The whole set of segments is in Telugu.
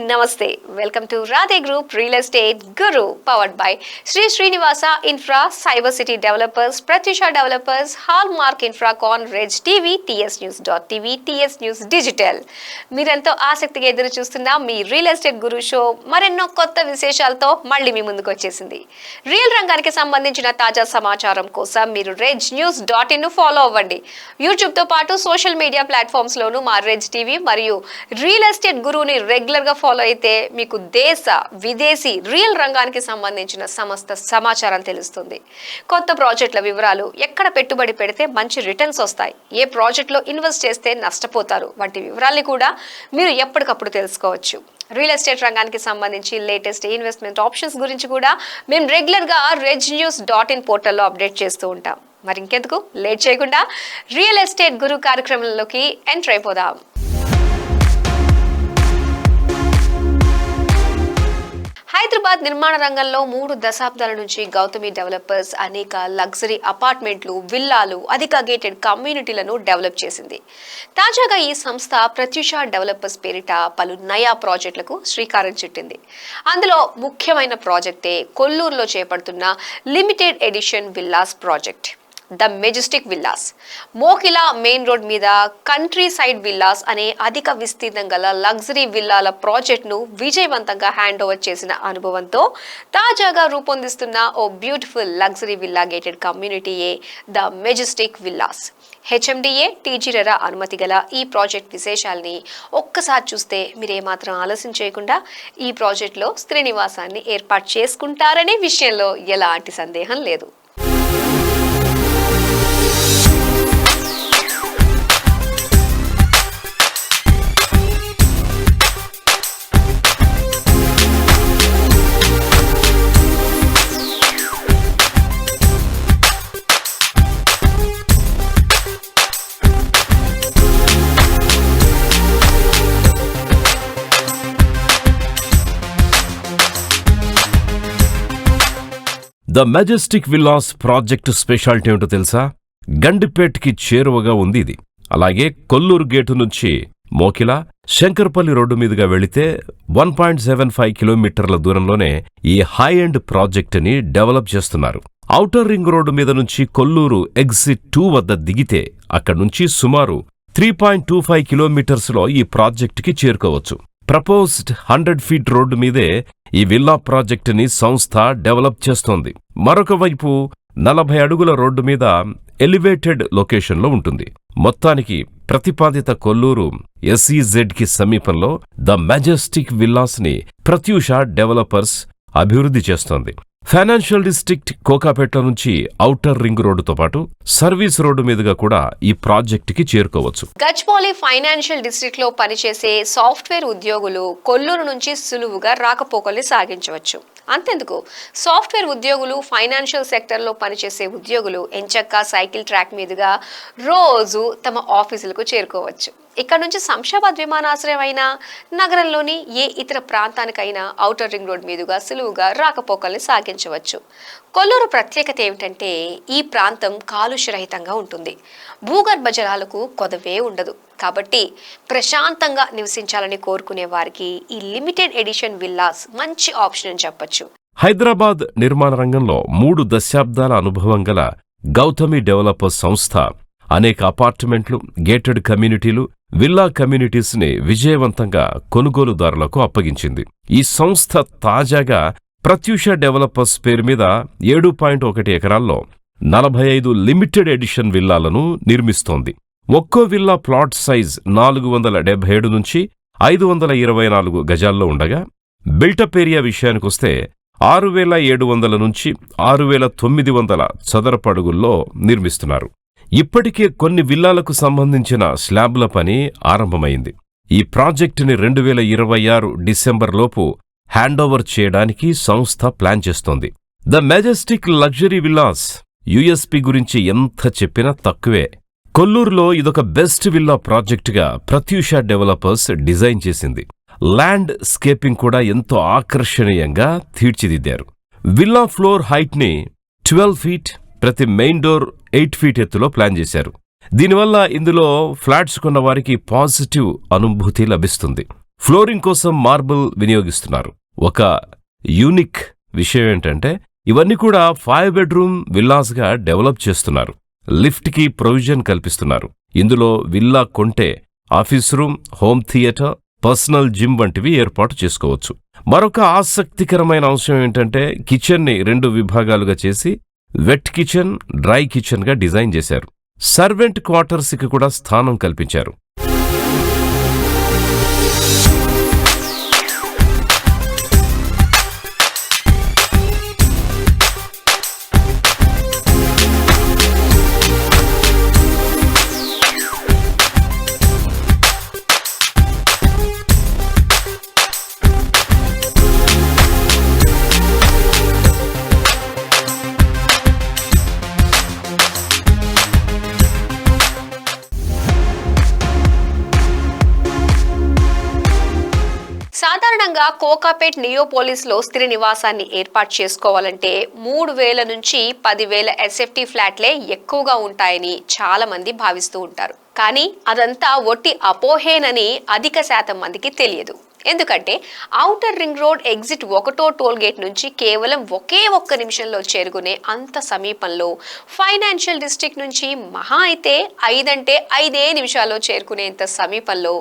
Namaste. Welcome to Radhe Group Real Estate Guru, powered by Sri Srinivasa Infra, Cyber City Developers, Pratyusha Developers, Hallmark Infracon, Reg TV, tsnews.tv, TS News Digital. మీరెంతో ఆసక్తిగా ఎదురు చూస్తున్న మీ రియల్ ఎస్టేట్ గురు షో మరెన్నో కొత్త విశేషాలతో మళ్ళీ మీ ముందుకు వచ్చేసింది. రియల్ రంగానికి సంబంధించిన తాజా సమాచారం కోసం మీరు regnews.in ను ఫాలో అవ్వండి. యూట్యూబ్ తో పాటు సోషల్ మీడియా ప్లాట్ఫామ్స్ లోను మా రెజ్ టీవీ మరియు రియల్ ఎస్టేట్ గురువుని రెగ్యులర్ గా ఫాలో అయితే మీకు దేశ విదేశీ రియల్ రంగానికి సంబంధించిన సమస్త సమాచారం తెలుస్తుంది. కొత్త ప్రాజెక్టుల వివరాలు, ఎక్కడ పెట్టుబడి పెడితే మంచి రిటర్న్స్ వస్తాయి, ఏ ప్రాజెక్టులో ఇన్వెస్ట్ చేస్తే నష్టపోతారు వంటి వివరాల్ని కూడా మీరు ఎప్పటికప్పుడు తెలుసుకోవచ్చు. రియల్ ఎస్టేట్ రంగానికి సంబంధించి లేటెస్ట్ ఇన్వెస్ట్మెంట్ ఆప్షన్స్ గురించి కూడా మేము రెగ్యులర్గా regnews.in పోర్టల్లో అప్డేట్ చేస్తూ ఉంటాం. మరి ఇంకెందుకు లేట్ చేయకుండా రియల్ ఎస్టేట్ గురు కార్యక్రమంలోకి ఎంటర్ అయిపోదాం. హైదరాబాద్ నిర్మాణ రంగంలో 3 దశాబ్దాల నుంచి గౌతమి డెవలపర్స్ అనేక లగ్జరీ అపార్ట్మెంట్లు, విల్లాలు, అధిక గేటెడ్ కమ్యూనిటీలను డెవలప్ చేసింది. తాజాగా ఈ సంస్థ ప్రత్యూష డెవలపర్స్ పేరిట పలు నయా ప్రాజెక్టులకు శ్రీకారం చుట్టింది. అందులో ముఖ్యమైన ప్రాజెక్టే కొల్లూరులో చేపడుతున్న limited edition villas project, the majestic villas. Mokila main road మీద కంట్రీ సైడ్ విల్లాస్ అనే అధిక విస్తీర్ణం గల లగ్జరీ విల్లాల ప్రాజెక్ట్ను విజయవంతంగా హ్యాండ్ ఓవర్ చేసిన అనుభవంతో తాజాగా రూపొందిస్తున్న ఓ బ్యూటిఫుల్ లగ్జరీ విల్లా గేటెడ్ కమ్యూనిటీయే the majestic villas. HMDA TG RERA అనుమతి గల ఈ ప్రాజెక్ట్ విశేషాలని ఒక్కసారి చూస్తే మీరేమాత్రం ఆలస్యం చేయకుండా ఈ ప్రాజెక్టులో స్త్రీ నివాసాన్ని ఏర్పాటు చేసుకుంటారనే విషయంలో ఎలాంటి సందేహం లేదు. The majestic villas project speciality ఏంటో తెలుసా? గండిపేట్కి చేరువగా ఉంది ఇది. అలాగే కొల్లూరు గేటు నుంచి మోకిలా, శంకర్పల్లి రోడ్డు మీదుగా వెళితే 1.75 కిలోమీటర్ల దూరంలోనే ఈ హై ఎండ్ ప్రాజెక్టుని డెవలప్ చేస్తున్నారు. ఔటర్ రింగ్ రోడ్డు మీద నుంచి కొల్లూరు ఎగ్జిట్ 2 వద్ద దిగితే అక్కడ్నుంచి సుమారు 3.25 కిలోమీటర్స్లో ఈ ప్రాజెక్టుకి చేరుకోవచ్చు. ప్రపోజ్డ్ 100 ఫీట్ రోడ్డు మీదే ఈ విల్లా ప్రాజెక్టుని సంస్థ డెవలప్ చేస్తోంది. మరొక వైపు 40 అడుగుల రోడ్డు మీద ఎలివేటెడ్ లొకేషన్లో ఉంటుంది. మొత్తానికి ప్రతిపాదిత కొల్లూరు SEZకి సమీపంలో ద మెజెస్టిక్ విల్లాస్ని ప్రత్యూష డెవలపర్స్ అభివృద్ధి చేస్తోంది. ఫైనాన్షియల్ డిస్ట్రిక్ట్ కోకాపేట నుంచి ఔటర్ రింగ్ రోడ్డుతో పాటు సర్వీస్ రోడ్డు మీదుగా కూడా ఈ ప్రాజెక్టుకి చేరుకోవచ్చు. గచ్పౌలి ఫైనాన్షియల్ డిస్ట్రిక్ట్ లో పనిచేసే సాఫ్ట్వేర్ ఉద్యోగులు కొల్లూరు నుంచి సులువుగా రాకపోకల్ని సాగించవచ్చు. అంతెందుకు, సాఫ్ట్వేర్ ఉద్యోగులు, ఫైనాన్షియల్ సెక్టర్లో పనిచేసే ఉద్యోగులు ఎంచక్కా సైకిల్ ట్రాక్ మీదుగా రోజు తమ ఆఫీసులకు చేరుకోవచ్చు. ఇక్కడ నుంచి శంషాబాద్ విమానాశ్రయం అయినా, నగరంలోని ఏ ఇతర ప్రాంతానికైనా ఔటర్ రింగ్ రోడ్ మీదుగా సులువుగా రాకపోకల్ని సాగించవచ్చు. కొల్లూరు ప్రత్యేకత ఏమిటంటే ఈ ప్రాంతం కాలుష్యరహితంగా ఉంటుంది. భూగర్భ జలాలకు కొదవే ఉండదు. కాబట్టి ప్రశాంతంగా నివసించాలని కోరుకునే వారికి ఈ లిమిటెడ్ ఎడిషన్ విల్లాస్ మంచి ఆప్షన్ అని చెప్పొచ్చు. హైదరాబాద్ నిర్మాణ రంగంలో 3 దశాబ్దాల అనుభవం గల గౌతమి డెవలపర్స్ సంస్థ అనేక అపార్ట్మెంట్లు, గేటెడ్ కమ్యూనిటీలు, విల్లా కమ్యూనిటీస్ ని విజయవంతంగా కొనుగోలుదారులకు అప్పగించింది. ఈ సంస్థ తాజాగా ప్రత్యూష డెవలపర్స్ పేరు మీద 7.1 ఎకరాల్లో 45 లిమిటెడ్ ఎడిషన్ విల్లాలను నిర్మిస్తోంది. ఒక్కో విల్లా ప్లాట్ సైజ్ 477 నుంచి 524 గజాల్లో ఉండగా, బిల్టప్ ఏరియా విషయానికొస్తే 6,700 నుంచి 6,900 చదరపు అడుగుల్లో నిర్మిస్తున్నారు. ఇప్పటికే కొన్ని విల్లాలకు సంబంధించిన స్లాబ్ల పని ఆరంభమైంది. ఈ ప్రాజెక్టుని 2026 డిసెంబర్లోపు హ్యాండోవర్ చేయడానికి సంస్థ ప్లాన్ చేస్తోంది. The Majestic luxury villas USP గురించి ఎంత చెప్పినా తక్కువే. కొల్లూరులో ఇదొక బెస్ట్ విల్లా ప్రాజెక్టుగా ప్రత్యూష డెవలపర్స్ డిజైన్ చేసింది. ల్యాండ్ స్కేపింగ్ కూడా ఎంతో ఆకర్షణీయంగా తీర్చిదిద్దారు. విల్లా ఫ్లోర్ హైట్ని 12 ఫీట్, ప్రతి మెయిన్ డోర్ 8 ఫీట్ ఎత్తులో ప్లాన్ చేశారు. దీనివల్ల ఇందులో ఫ్లాట్స్ కొన్న వారికి పాజిటివ్ అనుభూతి లభిస్తుంది. ఫ్లోరింగ్ కోసం మార్బుల్ వినియోగిస్తున్నారు. ఒక యూనిక్ విషయం ఏంటంటే ఇవన్నీ కూడా 5 బెడ్రూమ్ విల్లాస్గా డెవలప్ చేస్తున్నారు. లిఫ్ట్కి ప్రొవిజన్ కల్పిస్తున్నారు. ఇందులో విల్లా కొంటే office room, home theatre, personal gym వంటివి ఏర్పాటు చేసుకోవచ్చు. మరొక ఆసక్తికరమైన అంశం ఏంటంటే కిచెన్ని 2 విభాగాలుగా చేసి వెట్ కిచెన్, డ్రై కిచెన్గా డిజైన్ చేశారు. సర్వెంట్ క్వార్టర్స్కి కూడా స్థానం కల్పించారు. సాధారణంగా కోకాపేట్ నియోపోలిస్లో స్థిర నివాసాన్ని ఏర్పాటు చేసుకోవాలంటే 3,000 నుంచి 10,000 ఎస్ఎఫ్టీ ఫ్లాట్లే ఎక్కువగా ఉంటాయని చాలా మంది భావిస్తూ ఉంటారు. కానీ అదంతా ఒట్టి అపోహేనని అధిక శాతం మందికి తెలియదు. ఎందుకంటే ఔటర్ రింగ్ రోడ్ ఎగ్జిట్ 1వ టోల్ గేట్ నుంచి కేవలం ఒకే ఒక్క నిమిషంలో చేరుకునే అంత సమీపంలో, ఫైనాన్షియల్ డిస్ట్రిక్ట్ నుంచి మహా అయితే 5 నిమిషాల్లో చేరుకునేంత సమీపంలో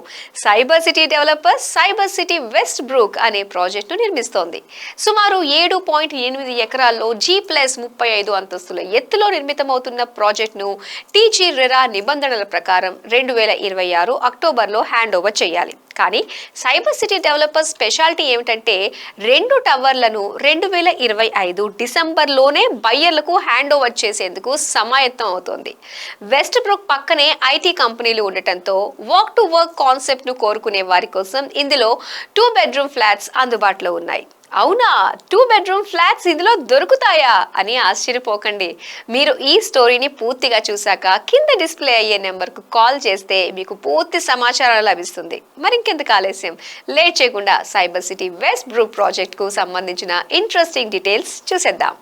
cyber city developers cyber city west brook అనే ప్రాజెక్టును నిర్మిస్తోంది. సుమారు 7.8 ఎకరాల్లో G+35 అంతస్తుల ఎత్తులో నిర్మితమవుతున్న ప్రాజెక్టును టీజీ రెరా నిబంధనల ప్రకారం 2026 అక్టోబర్లో హ్యాండ్ ఓవర్ చేయాలి. కానీ సైబర్ సిటీ డెవలపర్స్ స్పెషాలిటీ ఏమిటంటే 2 టవర్లను 2025 డిసెంబర్లోనే బయ్యర్లకు హ్యాండ్ ఓవర్ చేసేందుకు సమాయత్తం అవుతోంది. వెస్ట్ బ్రూక్ పక్కనే ఐటీ కంపెనీలు ఉండటంతో వాక్ టు వర్క్ కాన్సెప్ట్ ను కోరుకునే వారి కోసం ఇందులో 2 బెడ్రూమ్ ఫ్లాట్స్ అందుబాటులో ఉన్నాయి. అవునా, 2 బెడ్రూమ్ ఫ్లాట్స్ ఇందులో దొరుకుతాయా అని ఆశ్చర్యపోకండి. మీరు ఈ స్టోరీని పూర్తిగా చూశాక కింద డిస్ప్లే అయ్యే నెంబర్కు కాల్ చేస్తే మీకు పూర్తి సమాచారం లభిస్తుంది. మరి ఇంకెందుకు ఆలస్యం, లేట్ చేయకుండా సైబర్ సిటీ వెస్ట్ బ్రూక్ ప్రాజెక్ట్కు సంబంధించిన ఇంట్రెస్టింగ్ డీటెయిల్స్ చూసేద్దాం.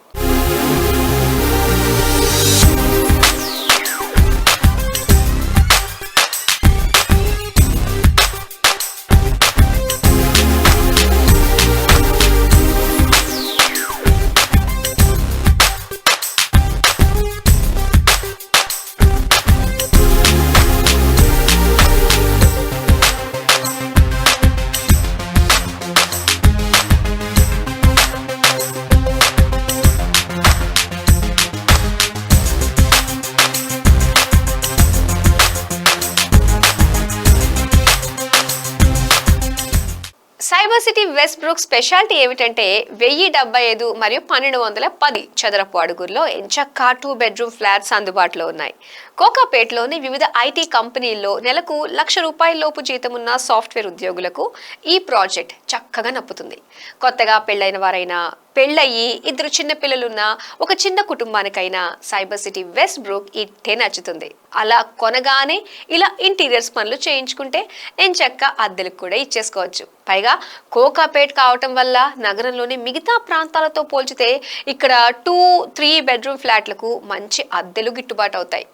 Cyber city west brook speciality ఏమిటంటే 1075 మరియు 1210 చదరపు అడుగుల్లో ఎంచక్కా 2 బెడ్రూమ్ ఫ్లాట్స్ అందుబాటులో ఉన్నాయి. కోకాపేట్లోని వివిధ ఐటీ కంపెనీల్లో నెలకు ₹1,00,000 లోపు జీతమున్న సాఫ్ట్వేర్ ఉద్యోగులకు ఈ ప్రాజెక్ట్ చక్కగా నప్పుతుంది. కొత్తగా పెళ్లైన వారైనా, పెళ్ళయి 2 చిన్న పిల్లలున్న ఒక చిన్న కుటుంబానికైనా సైబర్ సిటీ వెస్ట్ బ్రూక్ ఇట్టే నచ్చుతుంది. అలా కొనగానే ఇలా ఇంటీరియర్స్ పనులు చేయించుకుంటే ఎంచక్కా అద్దెలకు కూడా ఇచ్చేసుకోవచ్చు. పైగా కోకాపేట్ కావటం వల్ల నగరంలోని మిగతా ప్రాంతాలతో పోల్చితే ఇక్కడ 2-3 బెడ్రూమ్ ఫ్లాట్లకు మంచి అద్దెలు గిట్టుబాటు అవుతాయి.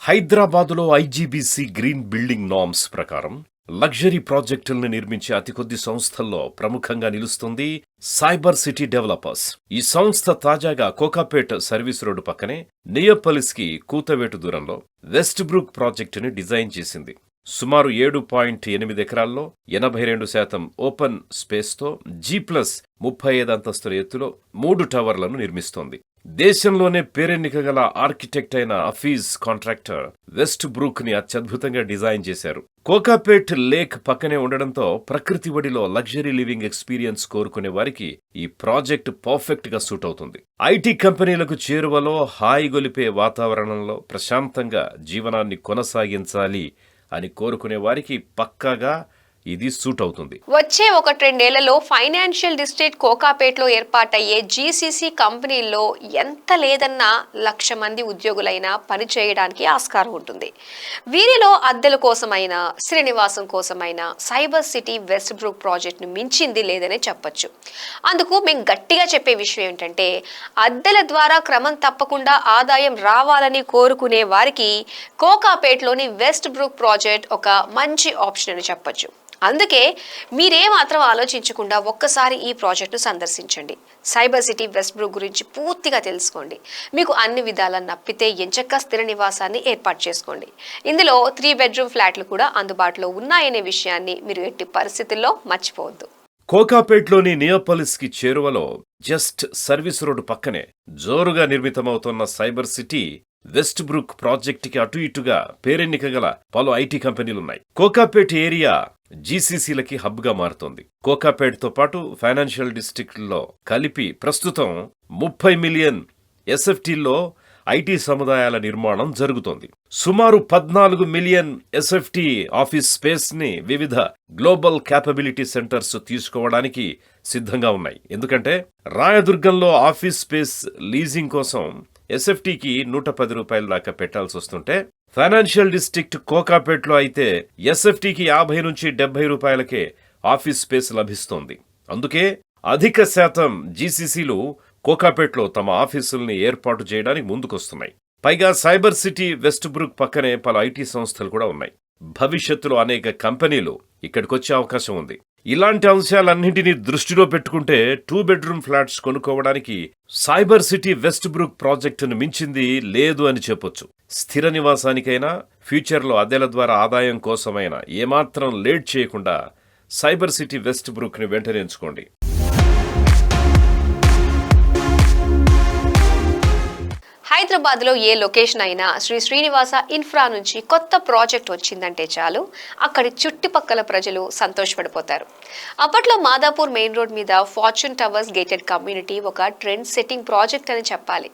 హైదరాబాదులో ఐజీబీసీ గ్రీన్ బిల్డింగ్ నార్మ్స్ ప్రకారం లగ్జరీ ప్రాజెక్టులను నిర్మించే అతి కొద్ది సంస్థల్లో ప్రముఖంగా నిలుస్తుంది సైబర్ సిటీ డెవలపర్స్. ఈ సంస్థ తాజాగా కోకాపేట్ సర్వీస్ రోడ్డు పక్కనే నియోపోలిస్ కి కూతవేటు దూరంలో వెస్ట్ బ్రూక్ ప్రాజెక్టుని డిజైన్ చేసింది. సుమారు 7.8 ఎకరాల్లో 82% ఓపెన్ స్పేస్తో G+35 అంతస్తుల ఎత్తులో 3 టవర్లను నిర్మిస్తోంది. దేశంలోనే పేరెన్నిక గల ఆర్కిటెక్ట్ అయిన అఫీజ్ కాంట్రాక్టర్ వెస్ట్ బ్రూక్ ని అత్యద్భుతంగా డిజైన్ చేశారు. కోకాపేట్ లేక్ పక్కనే ఉండడంతో ప్రకృతి ఒడిలో లగ్జరీ లివింగ్ ఎక్స్పీరియన్స్ కోరుకునే వారికి ఈ ప్రాజెక్ట్ పర్ఫెక్ట్ గా సూట్ అవుతుంది. ఐటీ కంపెనీలకు చేరువలో హాయిగొలిపే వాతావరణంలో ప్రశాంతంగా జీవనాన్ని కొనసాగించాలి అని కోరుకునే వారికి పక్కాగా ఇది సూట్ అవుతుంది. వచ్చే 1-2 ఫైనాన్షియల్ డిస్ట్రిక్ట్ కోకాపేట్లో ఏర్పాటయ్యే జీసీసీ కంపెనీల్లో ఎంత లేదన్నా 1,00,000 మంది ఉద్యోగులైనా పనిచేయడానికి ఆస్కారం ఉంటుంది. వీరిలో అద్దెల కోసమైనా, శ్రీనివాసం కోసమైనా సైబర్ సిటీ వెస్ట్ బ్రూక్ ప్రాజెక్ట్ను మించింది లేదనే చెప్పొచ్చు. అందుకు మేము గట్టిగా చెప్పే విషయం ఏంటంటే అద్దెల ద్వారా క్రమం తప్పకుండా ఆదాయం రావాలని కోరుకునే వారికి కోకాపేట్లోని వెస్ట్ బ్రూక్ ప్రాజెక్ట్ ఒక మంచి ఆప్షన్ అని చెప్పొచ్చు. అందుకే మీరేమాత్రం ఆలోచించకుండా ఒక్కసారి ఈ ప్రాజెక్టును సందర్శించండి. సైబర్ సిటీ వెస్ట్ బ్రూక్ గురించి పూర్తిగా తెలుసుకోండి. మీకు అన్ని విధాలా నప్పితే ఎంచక్కా స్థిర నివాసాన్ని ఏర్పాటు చేసుకోండి. ఇందులో 3 బెడ్రూమ్ ఫ్లాట్లు కూడా అందుబాటులో ఉన్నాయనే విషయాన్ని మీరు ఎట్టి పరిస్థితుల్లో మర్చిపోవద్దు. కోకాపేట్లోని నియోపాలిస్కి చేరువలో జస్ట్ సర్వీస్ రోడ్డు పక్కనే జోరుగా నిర్మితమవుతున్న సైబర్ సిటీ వెస్ట్ బ్రూక్ ప్రాజెక్టుకి అటు ఇటుగా పేరెన్నికగల పలు ఐటీ కంపెనీలున్నాయి. కోకాపేట్ ఏరియా జీసీసీలకి హబ్గా మారుతోంది. కోకాపేట్తో పాటు ఫైనాన్షియల్ డిస్ట్రిక్ట్లో కలిపి ప్రస్తుతం 30 మిలియన్ ఎస్ఎఫ్టీల్లో ఐటీ సముదాయాల నిర్మాణం జరుగుతోంది. సుమారు 14 మిలియన్ ఎస్ఎఫ్టీ ఆఫీస్ స్పేస్ ని వివిధ గ్లోబల్ క్యాపబిలిటీ సెంటర్స్ తీసుకోవడానికి సిద్ధంగా ఉన్నాయి. ఎందుకంటే రాయదుర్గంలో ఆఫీస్ స్పేస్ లీజింగ్ కోసం ఎస్ఎఫ్టీకి 110 రూపాయల దాకా పెట్టాల్సి వస్తుంటే, ఫైనాన్షియల్ డిస్ట్రిక్ట్ కోకాపేట్లో అయితే ఎస్ఎఫ్టీకి 50 నుంచి 70 రూపాయలకే ఆఫీస్ స్పేస్ లభిస్తోంది. అందుకే అధిక శాతం జీసీసీలు కోకాపేట్లో తమ ఆఫీసుల్ని ఏర్పాటు చేయడానికి ముందుకొస్తున్నాయి. పైగా సైబర్ సిటీ వెస్ట్ బ్రూక్ పక్కనే పలు ఐటీ సంస్థలు కూడా ఉన్నాయి. భవిష్యత్తులో అనేక కంపెనీలు ఇక్కడికొచ్చే అవకాశం ఉంది. ఇలాంటి అంశాలన్నింటినీ దృష్టిలో పెట్టుకుంటే 2 బెడ్రూమ్ ఫ్లాట్స్ కొనుక్కోవడానికి సైబర్ సిటీ వెస్ట్ బ్రూక్ ప్రాజెక్టును మించింది లేదు అని చెప్పొచ్చు. స్థిర నివాసానికైనా, ఫ్యూచర్లో అద్దెల ద్వారా ఆదాయం కోసమైనా ఏమాత్రం లేట్ చేయకుండా సైబర్ సిటీ వెస్ట్ బ్రూక్ ని వెంటనే ఎంచుకోండి. హైదరాబాద్లో ఏ లొకేషన్ అయినా శ్రీ శ్రీనివాస ఇన్ఫ్రా నుంచి కొత్త ప్రాజెక్ట్ వచ్చిందంటే చాలు అక్కడి చుట్టుపక్కల ప్రజలు సంతోషపడిపోతారు. అప్పట్లో మాదాపూర్ మెయిన్ రోడ్ మీద ఫార్చ్యూన్ టవర్స్ గేటెడ్ కమ్యూనిటీ ఒక ట్రెండ్ సెట్టింగ్ ప్రాజెక్ట్ అని చెప్పాలి.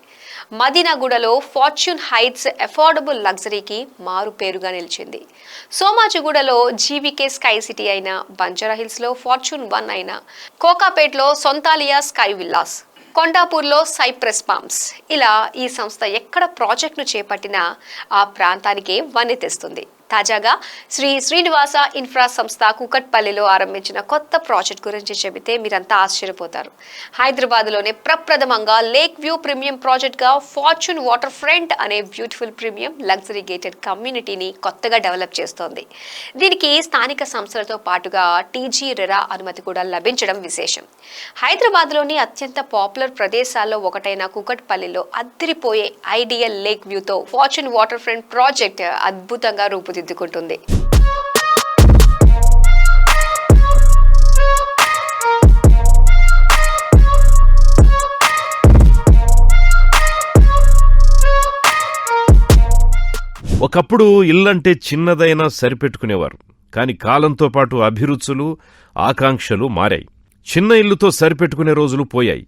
మదీనాగూడలో ఫార్చ్యూన్ హైట్స్ అఫోర్డబుల్ లగ్జరీకి మారు పేరుగా నిలిచింది. సోమాజిగూడలో జీవీకే స్కై సిటీ అయినా, బంజారాహిల్స్లో ఫార్చ్యూన్ 1 అయినా, కోకాపేట్లో సొంతాలియా స్కై విల్లాస్, కొండాపూర్లో సైప్రస్ పామ్స్, ఇలా ఈ సంస్థ ఎక్కడ ప్రాజెక్టును చేపట్టినా ఆ ప్రాంతానికే వన్నె తెస్తుంది. తాజాగా శ్రీ శ్రీనివాస ఇన్ఫ్రా సంస్థ కూకట్పల్లిలో ఆరంభించిన కొత్త ప్రాజెక్ట్ గురించి చెబితే మీరంతా ఆశ్చర్యపోతారు. హైదరాబాద్లోనే ప్రప్రథమంగా లేక్ వ్యూ ప్రీమియం ప్రాజెక్ట్గా ఫార్చ్యూన్ వాటర్ ఫ్రంట్ అనే బ్యూటిఫుల్ ప్రీమియం లగ్జరీ గేటెడ్ కమ్యూనిటీని కొత్తగా డెవలప్ చేస్తోంది. దీనికి స్థానిక సంస్థలతో పాటుగా టీజీ రెరా అనుమతి కూడా లభించడం విశేషం. హైదరాబాద్లోని అత్యంత పాపులర్ ప్రదేశాల్లో ఒకటైన కూకట్పల్లిలో అద్దరిపోయే ఐడియల్ లేక్ వ్యూతో ఫార్చ్యూన్ వాటర్ ఫ్రంట్ ప్రాజెక్ట్ అద్భుతంగా రూపుదిద్దుకుంటుంది. ఒకప్పుడు ఇల్లంటే చిన్నదైనా సరిపెట్టుకునేవారు. కాని కాలంతో పాటు అభిరుచులు, ఆకాంక్షలు మారాయి. చిన్న ఇల్లుతో సరిపెట్టుకునే రోజులు పోయాయి.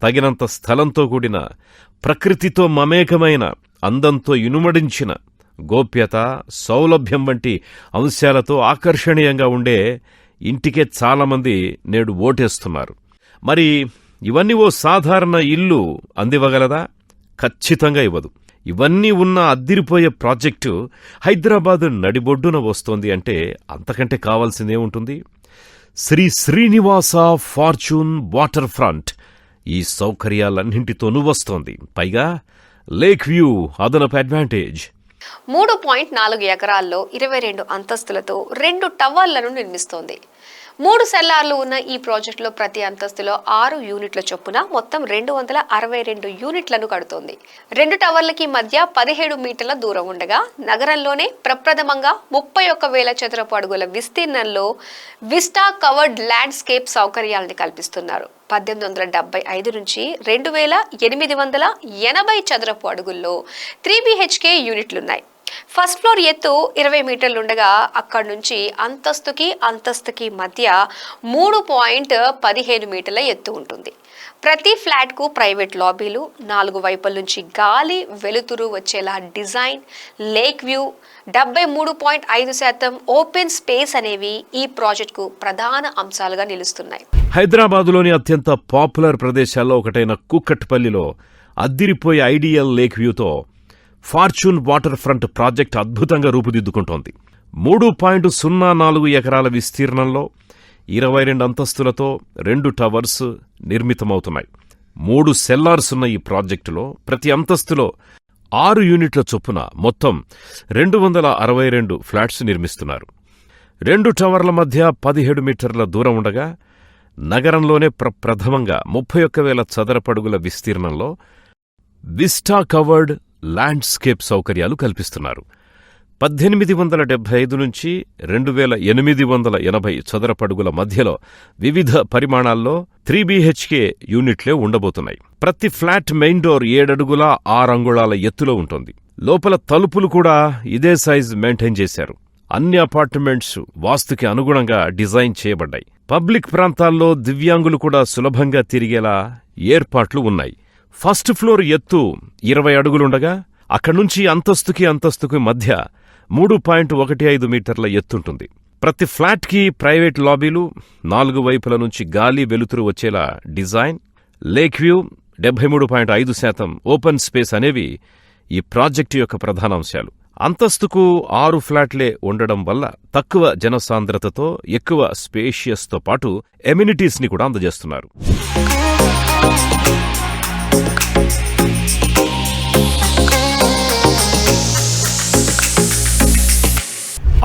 తగినంత స్థలంతో కూడిన, ప్రకృతితో మమేకమైన, అందంతో ఇనుమడించిన, గోప్యత, సౌలభ్యం వంటి అంశాలతో ఆకర్షణీయంగా ఉండే ఇంటికే చాలామంది నేడు ఓటేస్తున్నారు. మరి ఇవన్నీ ఓ సాధారణ ఇల్లు అందివ్వగలదా? ఖచ్చితంగా ఇవ్వదు. ఇవన్నీ ఉన్న అద్దిరిపోయే ప్రాజెక్టు హైదరాబాద్ నడిబొడ్డున వస్తోంది అంటే అంతకంటే కావాల్సిందేముంటుంది? Sri Srinivasa Fortune Water Front ఈ సౌకర్యాలన్నింటితోనూ వస్తోంది. పైగా లేక్ వ్యూ అదనపు అడ్వాంటేజ్. 3.4 ఎకరాల్లో 22 అంతస్తులతో 2 టవర్లను నిర్మిస్తోంది. 3 సెల్లార్లు ఉన్న ఈ ప్రాజెక్టులో ప్రతి అంతస్తులో 6 యూనిట్ల చొప్పున మొత్తం 262 యూనిట్లను కడుతోంది. 2 టవర్లకి మధ్య 17 మీటర్ల దూరం ఉండగా నగరంలోనే ప్రప్రథమంగా 31,000 చదరపు అడుగుల విస్తీర్ణంలో విస్టా కవర్డ్ ల్యాండ్స్కేప్ సౌకర్యాలను కల్పిస్తున్నారు. 1875 నుంచి 2,880 చదరపు అడుగుల్లో 3 BHK యూనిట్లున్నాయి. ఫస్ట్ ఫ్లోర్ ఎత్తు 20 మీటర్లుండగా అక్కడి నుంచి అంతస్తుకి మధ్య 3.15 మీటర్ల ఎత్తు ఉంటుంది. ప్రతి ఫ్లాట్కు ప్రైవేట్ లాబీలు, 4 వైపుల నుంచి గాలి, వెలుతురు వచ్చేలా design, lake view, 73.5% open space అనేవి ఈ ప్రాజెక్టుకు ప్రధాన అంశాలుగా నిలుస్తున్నాయి. హైదరాబాదులోని అత్యంత పాపులర్ ప్రదేశాల్లో ఒకటైన కూకట్పల్లిలో అద్దిరిపోయే ఐడియల్ లేక్ వ్యూతో ఫార్చ్యూన్ వాటర్ ఫ్రంట్ ప్రాజెక్ట్ అద్భుతంగా రూపుదిద్దుకుంటోంది. 3.04 ఎకరాల విస్తీర్ణంలో 22 అంతస్తులతో 2 టవర్స్ నిర్మితమవుతున్నాయి. 3 సెల్లార్స్ ఉన్న ఈ ప్రాజెక్టులో ప్రతి అంతస్తులో 6 యూనిట్ల చొప్పున మొత్తం 262 ఫ్లాట్స్ నిర్మిస్తున్నారు. 2 టవర్ల మధ్య 17 మీటర్ల దూరం ఉండగా నగరంలోనే ప్రథమంగా 31,000 చదరపడుగుల విస్తీర్ణంలో విస్టా కవర్డ్ ల్యాండ్స్కేప్ సౌకర్యాలు కల్పిస్తున్నారు. 1875 నుంచి 2880 చదరపడుగుల మధ్యలో వివిధ పరిమాణాల్లో 3 BHK యూనిట్లే ఉండబోతున్నాయి. ప్రతి ఫ్లాట్ మెయిన్ డోర్ 7 అడుగుల 6 అంగుళాల ఎత్తులో ఉంటుంది. లోపల తలుపులు కూడా ఇదే సైజ్ మెయింటైన్ చేశారు. అన్ని అపార్ట్మెంట్స్ వాస్తుకి అనుగుణంగా డిజైన్ చేయబడ్డాయి. పబ్లిక్ ప్రాంతాల్లో దివ్యాంగులు కూడా సులభంగా తిరిగేలా ఏర్పాట్లు ఉన్నాయి. ఫస్ట్ ఫ్లోర్ ఎత్తు 20 అడుగులుండగా అక్కడ్నుంచి అంతస్తుకి మధ్య 3.15 మీటర్ల ఎత్తుంటుంది. ప్రతి ఫ్లాట్కి ప్రైవేట్ లాబీలు, 4 వైపుల నుంచి గాలి వెలుతురు వచ్చేలా design, lake view, 73.5% open space అనేవి ఈ ప్రాజెక్టు యొక్క ప్రధానాంశాలు. అంతస్తుకు 6 ఫ్లాట్లే ఉండడం వల్ల తక్కువ జనసాంద్రతతో ఎక్కువ స్పేషియస్తో పాటు ఎమ్యూనిటీస్ని కూడా అందజేస్తున్నారు.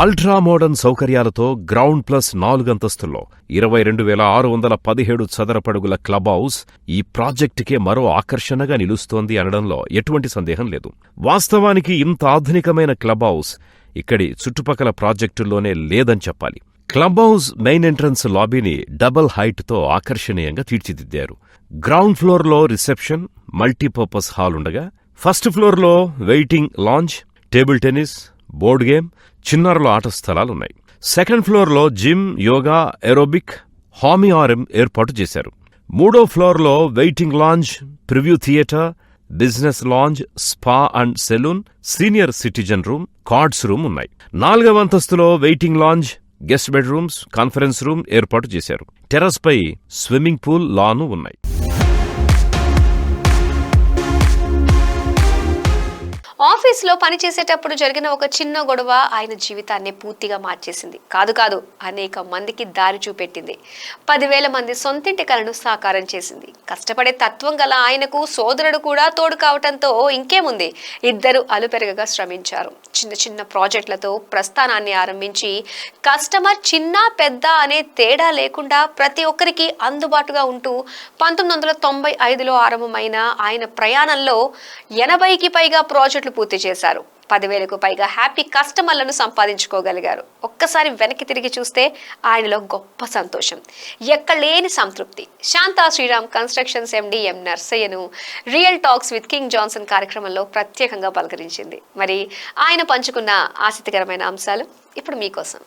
అల్ట్రా మోడర్న్ సౌకర్యాలతో గ్రౌండ్ ప్లస్ 4 అంతస్తుల్లో 22,617 చదరపడుగుల క్లబ్ హౌస్ ఈ ప్రాజెక్టుకే మరో ఆకర్షణగా నిలుస్తోంది అనడంలో ఎటువంటి సందేహం లేదు. వాస్తవానికి ఇంత ఆధునికమైన క్లబ్ హౌస్ ఇక్కడి చుట్టుపక్కల ప్రాజెక్టుల్లోనే లేదని చెప్పాలి. క్లబ్ హౌస్ మెయిన్ ఎంట్రన్స్ లాబీని డబుల్ హైట్తో ఆకర్షణీయంగా తీర్చిదిద్దారు. గ్రౌండ్ ఫ్లోర్లో రిసెప్షన్, మల్టీపర్పస్ హాల్ ఉండగా ఫస్ట్ ఫ్లోర్లో waiting lounge, table tennis, board game, చిన్నారుల ఆట స్థలాలున్నాయి. సెకండ్ ఫ్లోర్లో జిమ్, యోగా, ఏరోబిక్, హామియారం ఏర్పాటు చేశారు. 3వ ఫ్లోర్లో waiting lounge, preview theatre, business lounge, spa and salon, senior citizen room, cards room ఉన్నాయి. 4వ అంతస్తులో waiting lounge, guest bedrooms, conference room ఏర్పాటు చేశారు. టెర్రస్పై స్విమ్మింగ్ పూల్, లాను ఉన్నాయి. ఆఫీస్లో పనిచేసేటప్పుడు జరిగిన ఒక చిన్న గొడవ ఆయన జీవితాన్ని పూర్తిగా మార్చేసింది. కాదు అనేక మందికి దారి చూపెట్టింది. 10,000 మంది సొంతింటి కలను సాకారం చేసింది. కష్టపడే తత్వం గల ఆయనకు సోదరుడు కూడా తోడు కావటంతో ఇంకేముంది, ఇద్దరు అలుపెరగగా శ్రమించారు. చిన్న ప్రాజెక్టులతో ప్రస్థానాన్ని ఆరంభించి కస్టమర్ చిన్న పెద్ద అనే తేడా లేకుండా ప్రతి ఒక్కరికి అందుబాటుగా ఉంటూ 1995లో ఆరంభమైన ఆయన ప్రయాణంలో 80కి పైగా ప్రాజెక్టులు పూర్తి చేశారు. 10,000కు పైగా హ్యాపీ కస్టమర్లను సంపాదించుకోగలిగారు. ఒక్కసారి వెనక్కి తిరిగి చూస్తే ఆయనలో గొప్ప సంతోషం, ఎక్కలేని సంతృప్తి. Shanta Sriram constructions MD M నర్సయ్యను Real Talks with King Johnson కార్యక్రమంలో ప్రత్యేకంగా పలకరించింది. మరి ఆయన పంచుకున్న ఆసక్తికరమైన అంశాలు ఇప్పుడు మీకోసం.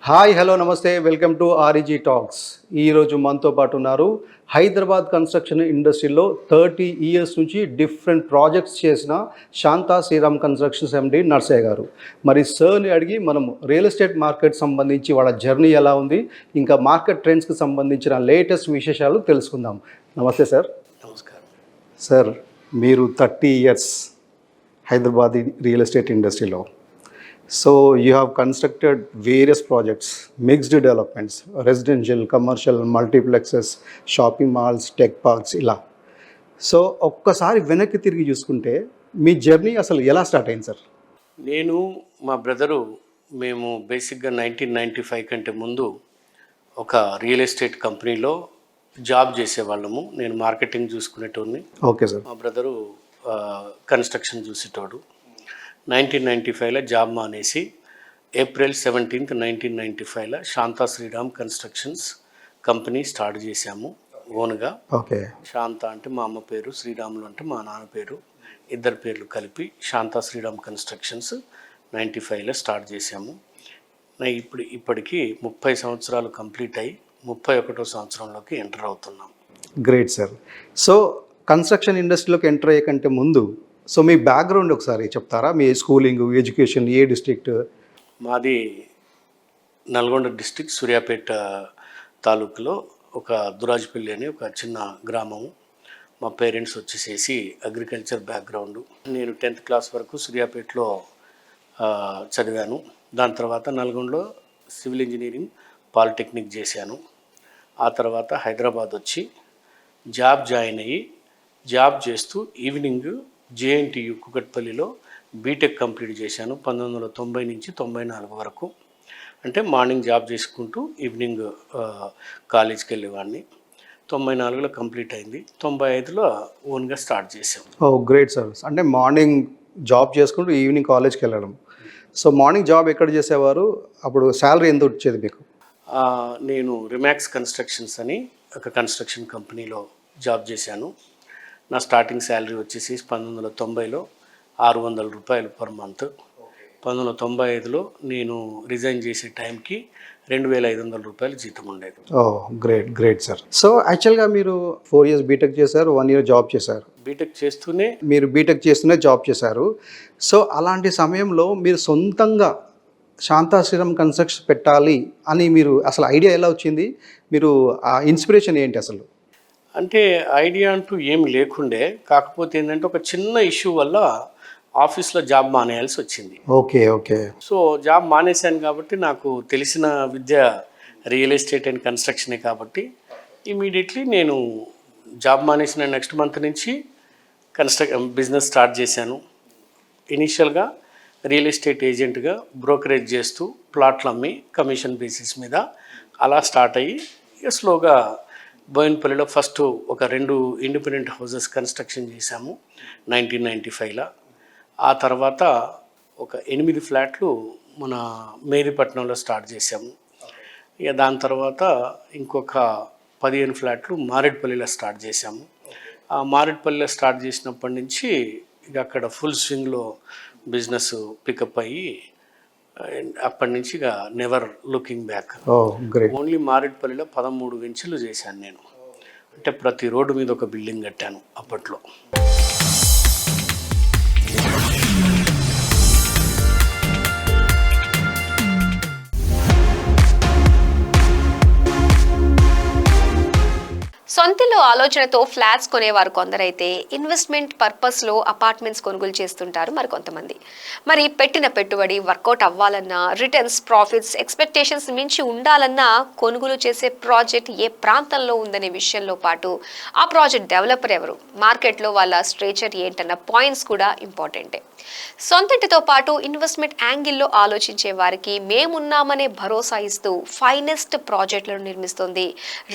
హాయ్, హలో, నమస్తే, వెల్కమ్ టు REG టాక్స్. ఈరోజు మనతో పాటు ఉన్నారు హైదరాబాద్ కన్స్ట్రక్షన్ ఇండస్ట్రీలో 30 years నుంచి డిఫరెంట్ ప్రాజెక్ట్స్ చేసిన శాంతా శ్రీరామ్ కన్స్ట్రక్షన్స్ MD నర్సయ్య గారు. మరి సార్ని అడిగి మనం రియల్ ఎస్టేట్ మార్కెట్ సంబంధించి వాళ్ళ జర్నీ ఎలా ఉంది, ఇంకా మార్కెట్ ట్రెండ్స్కి సంబంధించిన లేటెస్ట్ విశేషాలు తెలుసుకుందాం. నమస్తే సార్. నమస్కారం సార్. మీరు 30 years హైదరాబాద్ రియల్ ఎస్టేట్ ఇండస్ట్రీలో. So you have constructed various projects, mixed developments, residential, commercial, multiplexes, shopping malls, tech parks ఇలా. సో ఒక్కసారి వెనక్కి తిరిగి చూసుకుంటే మీ జర్నీ అసలు ఎలా స్టార్ట్ అయింది సార్? నేను మా బ్రదరు మేము బేసిక్గా 1995 కంటే ముందు ఒక రియల్ ఎస్టేట్ కంపెనీలో జాబ్ చేసేవాళ్ళము. నేను మార్కెటింగ్ చూసుకునేటోడిని. Okay sir. మా బ్రదరు కన్స్ట్రక్షన్ చూసేటోడు. 1995లో జాబ్ మానేసి April 17, 1995లో Shanta Sriram constructions company start చేశాము ఓన్గా. ఓకే. శాంత అంటే మా అమ్మ పేరు, శ్రీరాములు అంటే మా నాన్న పేరు, ఇద్దరు పేర్లు కలిపి శాంతా శ్రీరామ్ కన్స్ట్రక్షన్స్ 95లో స్టార్ట్ చేశాము. ఇప్పటికి 30 సంవత్సరాలు కంప్లీట్ అయ్యి 31వ సంవత్సరంలోకి ఎంటర్ అవుతున్నాం. Great sir. సో కన్స్ట్రక్షన్ ఇండస్ట్రీలోకి ఎంటర్ అయ్యే కంటే ముందు సో మీ బ్యాక్గ్రౌండ్ ఒకసారి చెప్తారా? మీ స్కూలింగ్, ఎడ్యుకేషన్ ఏ డిస్ట్రిక్ట్? మాది నల్గొండ డిస్ట్రిక్ట్, సూర్యాపేట తాలూకులో ఒక దురాజ్పల్లి అని ఒక చిన్న గ్రామము. మా పేరెంట్స్ వచ్చేసేసి అగ్రికల్చర్ బ్యాక్గ్రౌండ్. నేను 10th క్లాస్ వరకు సూర్యాపేటలో చదివాను. దాని తర్వాత నల్గొండలో సివిల్ ఇంజనీరింగ్ పాలిటెక్నిక్ చేశాను. ఆ తర్వాత హైదరాబాద్ వచ్చి జాబ్ జాయిన్ అయ్యి జాబ్ చేస్తూ ఈవినింగ్ జేఎన్టీయు కుకట్పల్లిలో బీటెక్ కంప్లీట్ చేశాను 1990 నుంచి 94 వరకు. అంటే మార్నింగ్ జాబ్ చేసుకుంటూ ఈవినింగ్ కాలేజ్కి వెళ్ళేవాడిని. 94లో కంప్లీట్ అయింది. 95లో ఓన్గా స్టార్ట్ చేసాం. ఓ గ్రేట్ సార్. అంటే మార్నింగ్ జాబ్ చేసుకుంటూ ఈవినింగ్ కాలేజ్కి వెళ్ళడం. సో మార్నింగ్ జాబ్ ఎక్కడ చేసేవారు? అప్పుడు శాలరీ ఎంత వచ్చేది మీకు? నేను రిమాక్స్ కన్స్ట్రక్షన్స్ అని ఒక కన్స్ట్రక్షన్ కంపెనీలో జాబ్ చేశాను. నా స్టార్టింగ్ శాలరీ వచ్చేసి 1990లో 600 రూపాయలు పర్ మంత్. 1995లో నేను రిజైన్ చేసే టైంకి 2500 రూపాయలు జీతం ఉండేది. ఓ గ్రేట్ సార్. సో యాక్చువల్గా మీరు 4 years బీటెక్ చేశారు, 1 year జాబ్ చేశారు. బీటెక్ చేస్తూనే మీరు బీటెక్ చేస్తూనే జాబ్ చేశారు. సో అలాంటి సమయంలో మీరు సొంతంగా శాంతా శ్రీరామ్ కన్స్ట్రక్షన్ పెట్టాలి అని మీరు అసలు ఐడియా ఎలా వచ్చింది? మీరు ఆ ఇన్స్పిరేషన్ ఏంటి అసలు? అంటే ఐడియా అంటూ ఏమి లేకుండే, కాకపోతే ఏంటంటే ఒక చిన్న ఇష్యూ వల్ల ఆఫీస్లో జాబ్ మానేయాల్సి వచ్చింది. ఓకే. సో జాబ్ మానేశాను కాబట్టి నాకు తెలిసిన విద్య రియల్ ఎస్టేట్ అండ్ కన్స్ట్రక్షనే కాబట్టి ఇమీడియట్లీ నేను జాబ్ మానేసిన నెక్స్ట్ మంత్ నుంచి బిజినెస్ స్టార్ట్ చేశాను. ఇనీషియల్గా రియల్ ఎస్టేట్ ఏజెంట్గా బ్రోకరేజ్ చేస్తూ ప్లాట్లు అమ్మి కమిషన్ బేసిస్ మీద అలా స్టార్ట్ అయ్యి స్లోగా బోయిన్పల్లిలో ఫస్ట్ ఒక 2 ఇండిపెండెంట్ హౌసెస్ కన్స్ట్రక్షన్ చేశాము 1995లో. ఆ తర్వాత ఒక 8 ఫ్లాట్లు మన మేరీపట్నంలో స్టార్ట్ చేశాము. ఇక దాని తర్వాత ఇంకొక 15 ఫ్లాట్లు మారేడుపల్లిలో స్టార్ట్ చేశాము. ఆ మారేడుపల్లిలో స్టార్ట్ చేసినప్పటి నుంచి ఇక అక్కడ ఫుల్ స్వింగ్లో బిజినెస్ పికప్ అయ్యి అప్పటి నుంచి ఇక నెవర్ లుకింగ్ బ్యాక్. ఓన్లీ మారేడుపల్లిలో 13 వెంచర్లు చేశాను నేను. అంటే ప్రతి రోడ్డు మీద ఒక బిల్డింగ్ కట్టాను అప్పట్లో. సొంతిల్లు ఆలోచనతో ఫ్లాట్స్ కొనేవారు కొందరైతే ఇన్వెస్ట్మెంట్ పర్పస్లో అపార్ట్మెంట్స్ కొనుగోలు చేస్తుంటారు మరికొంతమంది. మరి పెట్టిన పెట్టుబడి వర్కౌట్ అవ్వాలన్నా, రిటర్న్స్, ప్రాఫిట్స్, ఎక్స్పెక్టేషన్స్ మించి ఉండాలన్నా కొనుగోలు చేసే ప్రాజెక్ట్ ఏ ప్రాంతంలో ఉందనే విషయంలో పాటు ఆ ప్రాజెక్ట్ డెవలపర్ ఎవరు, మార్కెట్లో వాళ్ళ స్ట్రేచర్ ఏంటన్న పాయింట్స్ కూడా ఇంపార్టెంటే. సొంతింటితో పాటు ఇన్వెస్ట్మెంట్ యాంగిల్లో ఆలోచించే వారికి మేమున్నామనే భరోసా ఇస్తూ ఫైనెస్ట్ ప్రాజెక్టులను నిర్మిస్తోంది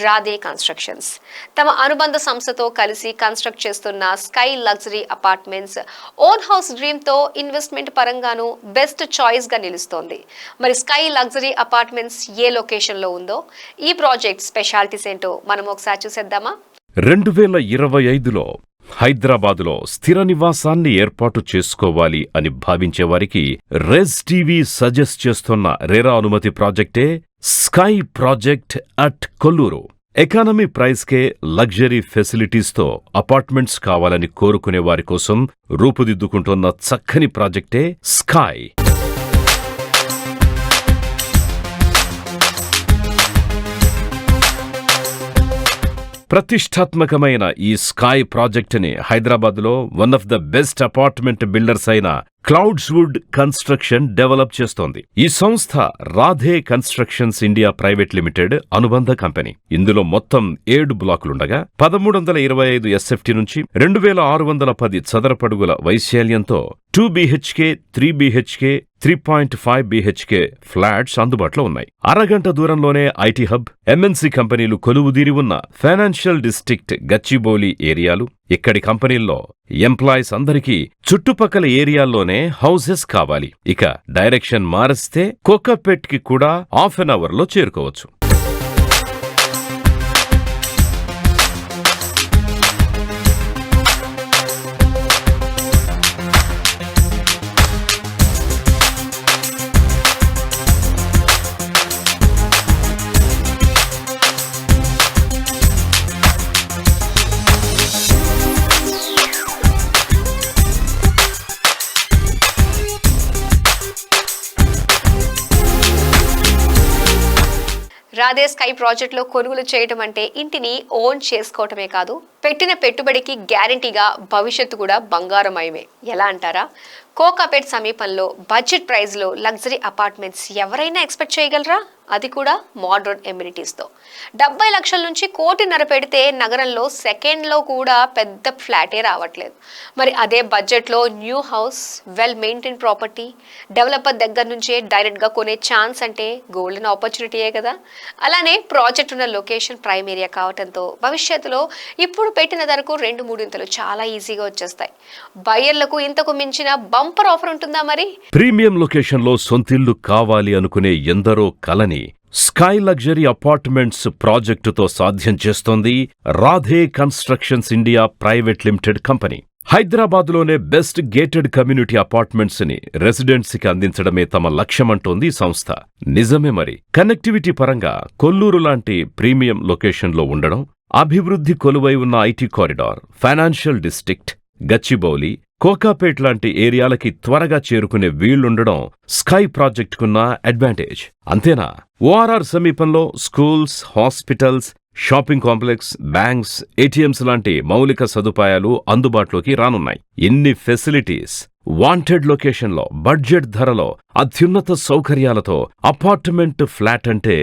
రాధే కన్స్ట్రక్షన్స్. తమ అనుబంధ సంస్థతో కలిసి కన్స్ట్రక్ట్ చేస్తున్న sky luxury apartments own house dream తో ఇన్వెస్ట్మెంట్ పరంగాను బెస్ట్ చాయిస్ గా నిలుస్తోంది. మరి స్కై లగ్జరీ అపార్ట్మెంట్స్ ఏ లొకేషన్ లో ఉందో, ఈ ప్రాజెక్ట్ స్పెషాలిటీస్ ఏంటో మనం ఒకసారి చూసేద్దామా? 2025లో హైదరాబాదులో స్థిర నివాసాన్ని ఏర్పాటు చేసుకోవాలి అని భావించేవారికి రెజ్ టీవీ సజెస్ట్ చేస్తున్న రేరా అనుమతి ప్రాజెక్టే Sky project at Kolluru. Economy ప్రైస్కే లగ్జరీ ఫెసిలిటీస్తో అపార్ట్మెంట్స్ కావాలని కోరుకునే వారి కోసం రూపుదిద్దుకుంటున్న చక్కని ప్రాజెక్టే స్కై. ప్రతిష్టాత్మకమైన ఈ స్కై ప్రాజెక్టుని హైదరాబాద్లో one of the best apartment builders అయిన క్లౌడ్స్వుడ్ కన్స్ట్రక్షన్ డెవలప్ చేస్తోంది. ఈ సంస్థ Radhe constructions India private limited అనుబంధ కంపెనీ. ఇందులో మొత్తం 7 బ్లాకులుండగా 1325 ఎస్ఎఫ్టీ నుంచి 2610 చదరపడుగుల వైశాల్యంతో 2 BHK, 3 BHK, 3.5 BHK ఫ్లాట్స్ అందుబాటులో ఉన్నాయి. అరగంట దూరంలోనే ఐటీ హబ్, ఎంఎన్సీ కంపెనీలు కొలువుదీరి ఉన్న ఫైనాన్షియల్ డిస్ట్రిక్ట్ గచ్చిబౌలి ఏరియాలు. ఇక్కడి కంపెనీల్లో ఎంప్లాయీస్ అందరికీ చుట్టుపక్కల ఏరియాల్లోనే హౌసెస్ కావాలి. ఇక డైరెక్షన్ మారిస్తే కోకాపేట్కి కూడా ½ an hour లో చేరుకోవచ్చు. రాధే స్కై ప్రాజెక్టులో కొనుగోలు చేయడం అంటే ఇంటిని ఓన్ చేసుకోవటమే కాదు, పెట్టిన పెట్టుబడికి గ్యారంటీగా భవిష్యత్తు కూడా బంగారమయమే. ఎలా అంటారా? కోకాపేట్ సమీపంలో బడ్జెట్ ప్రైస్లో లగ్జరీ అపార్ట్మెంట్స్ ఎవరైనా ఎక్స్పెక్ట్ చేయగలరా? అది కూడా మోడర్న్ ఎమ్యూనిటీస్తో. 70 లక్షల నుంచి 1.5 కోటి పెడితే నగరంలో సెకండ్లో కూడా పెద్ద ఫ్లాటే రావట్లేదు. మరి అదే బడ్జెట్లో new house, well maintain property, developer దగ్గర నుంచే డైరెక్ట్గా కొనే ఛాన్స్ అంటే గోల్డెన్ ఆపర్చునిటీయే కదా. అలానే ప్రాజెక్ట్ ఉన్న లొకేషన్ ప్రైమ్ ఏరియా కావడంతో భవిష్యత్తులో ఇప్పుడు పెట్టిన ధరకు 2-3 చాలా ఈజీగా వచ్చేస్తాయి. బయ్యర్లకు ఇంతకు మించిన బంపర్ ఆఫర్ ఉంటుందా మరి? ప్రీమియం లొకేషన్లో సొంతిల్లు కావాలి అనుకునే ఎందరో కలని స్కై లగ్జరీ అపార్ట్మెంట్స్ ప్రాజెక్టుతో సాధ్యం చేస్తోంది Radhe constructions India private limited company. హైదరాబాద్లోనే బెస్ట్ గేటెడ్ కమ్యూనిటీ అపార్ట్మెంట్స్ ని రెసిడెంట్స్కి అందించడమే తమ లక్ష్యమంటోంది ఈ సంస్థ. నిజమే మరి. కనెక్టివిటీ పరంగా కొల్లూరు లాంటి ప్రీమియం లొకేషన్లో ఉండడం, అభివృద్ధి కొలువై ఉన్న IT corridor, financial district, Gachibowli, Kokapet లాంటి ఏరియాలకి త్వరగా చేరుకునే వీళ్లుండడం స్కై ప్రాజెక్టుకున్న అడ్వాంటేజ్. అంతేనా, ఓఆర్ఆర్ సమీపంలో schools, hospitals, shopping complex, banks, ATMs లాంటి మౌలిక సదుపాయాలు అందుబాటులోకి రానున్నాయి. ఇన్ని ఫెసిలిటీస్ వాంటెడ్ లొకేషన్లో, బడ్జెట్ ధరలో, అత్యున్నత సౌకర్యాలతో అపార్ట్మెంట్ ఫ్లాట్ అంటే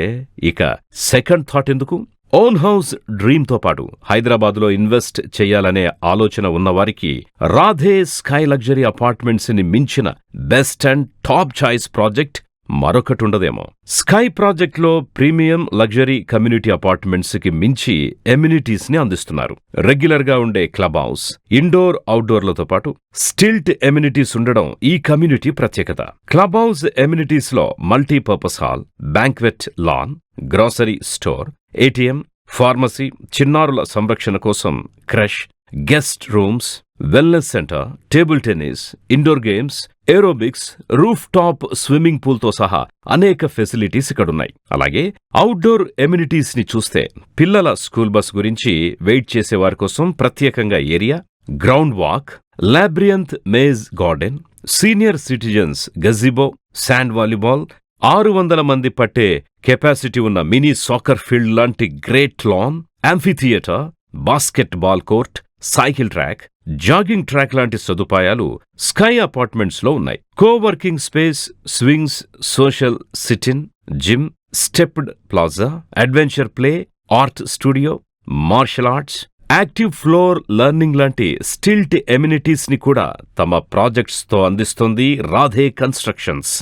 ఇక సెకండ్ థాట్ ఎందుకు? ఓన్ హౌస్ డ్రీమ్తో పాటు హైదరాబాద్లో ఇన్వెస్ట్ చేయాలనే ఆలోచన ఉన్నవారికి రాధే స్కై లగ్జరీ అపార్ట్మెంట్స్ ని మించిన best and top choice project మరొకటుండదేమో. స్కై ప్రాజెక్ట్లో ప్రీమియం లగ్జరీ కమ్యూనిటీ అపార్ట్మెంట్స్ కి మించి ఎమ్యూనిటీస్ ని అందిస్తున్నారు. రెగ్యులర్ గా ఉండే క్లబ్ హౌస్, ఇండోర్ అవుట్డోర్లతో పాటు స్టిల్ట్ ఎమ్యూనిటీస్ ఉండడం ఈ కమ్యూనిటీ ప్రత్యేకత. క్లబ్ హౌస్ ఎమ్యూనిటీస్ లో multipurpose hall, banquet lawn, grocery store, ATM, pharmacy, చిన్నారుల సంరక్షణ కోసం creche, guest rooms, wellness centre, table tennis, indoor games, aerobics, roof top swimming పూల్తో సహా అనేక ఫెసిలిటీస్ ఇక్కడున్నాయి. అలాగే అవుట్డోర్ ఎమ్యూనిటీస్ ని చూస్తే పిల్లల స్కూల్ బస్ గురించి వెయిట్ చేసేవారి కోసం ప్రత్యేకంగా area, ground walk, labyrinth maze garden, senior citizens gazebo, sand volleyball, 600 మంది పట్టే కెపాసిటీ ఉన్న మినీ సాకర్ ఫీల్డ్ లాంటి great lawn, amphitheatre, basket ball court, cycle track, jogging track లాంటి సదుపాయాలు స్కై అపార్ట్మెంట్స్లో ఉన్నాయి. Coworking space, swings, social seating, gym, stepped plaza, adventure play, art studio, martial arts, active floor learning లాంటి స్టిల్ట్ ఎమ్యూనిటీస్ ని కూడా తమ ప్రాజెక్ట్స్ తో అందిస్తోంది రాధే కన్స్ట్రక్షన్స్.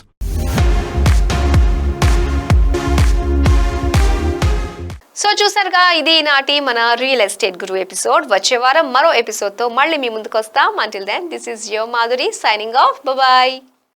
సో చూసారుగా, ఇది నాటి మన రియల్ ఎస్టేట్ గురు ఎపిసోడ్. వచ్చే వారం మరో ఎపిసోడ్తో మళ్ళీ మీ ముందుకు వస్తాం. Until then, this is your Madhuri signing off. Bye.